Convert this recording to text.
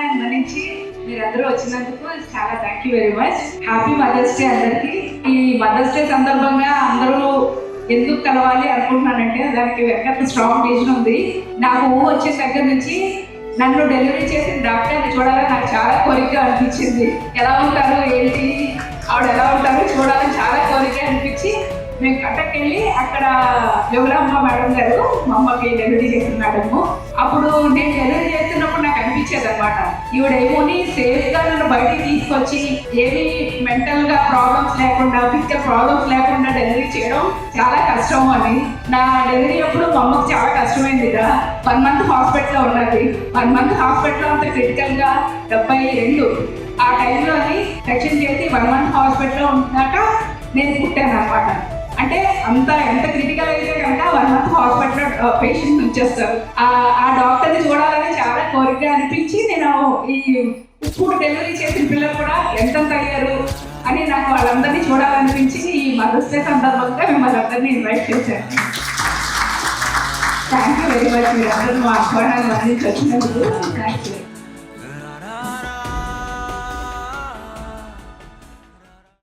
సందర్భాన్ని మన్నించి మీరందరూ వచ్చినందుకు చాలా thank you very much. Happy mother's day అందరికీ. ఈ మదర్స్ డే సందర్భంగా అందరూ ఎందుకు కలవాలి అనుకుంటున్నానంటే దానికి వెనక స్ట్రాంగ్ రీజన్ ఉంది. నాకు వచ్చే దగ్గర నుంచి నన్ను డెలివరీ చేసిన డాక్టర్ని చూడాలని నాకు చాలా కోరిక అనిపించింది. ఎలా ఉంటారు ఏంటి, ఆవిడ ఎలా ఉంటారో చూడాలని చాలా కోరిక అనిపించి మేము కట్టకి వెళ్ళి అక్కడ యోగరామ్మ మేడం గారు మా అమ్మకి డెలివరీ చేసిన మేడము. అప్పుడు నేను డెలివరీ చేస్తున్నప్పుడు నాకు అనిపించేది అనమాట, ఈవిడేమోని సేఫ్గా నన్ను బయటికి తీసుకొచ్చి ఏమి మెంటల్గా ప్రాబ్లమ్స్ లేకుండా ఫిజికల్ ప్రాబ్లమ్స్ లేకుండా డెలివరీ చేయడం చాలా కష్టం అని. నా డెలివరీ అప్పుడు మా అమ్మకి చాలా కష్టమైంది కదా. 1 month హాస్పిటల్లో ఉన్నది. 1 month హాస్పిటల్లో అంత క్రిటికల్గా 72 ఆ టైంలో సెక్షన్ చేసి 1 month హాస్పిటల్లో ఉంటున్నాక నేను పుట్టాను అనమాట. అంటే అంత ఎంత క్రిటికల్ అయితే కనుక 1 month హాస్పిటల్లో పేషెంట్ ఉంచేస్తారు. ఆ డాక్టర్ని చూడాలని చాలా కోరిక అనిపించి నేను ఇప్పుడు డెలివరీ చేసిన పిల్లలు కూడా ఎంతెంత అయ్యారు అని నాకు వాళ్ళందరినీ చూడాలనిపించి ఈ మదర్స్ డే సందర్భంగా మిమ్మల్ని అందరినీ ఇన్వైట్ చేశాను. Thank you very much. మీరు అందరూ మా ఆహ్వానాన్ని అందించి వచ్చినందుకు థ్యాంక్ యూ.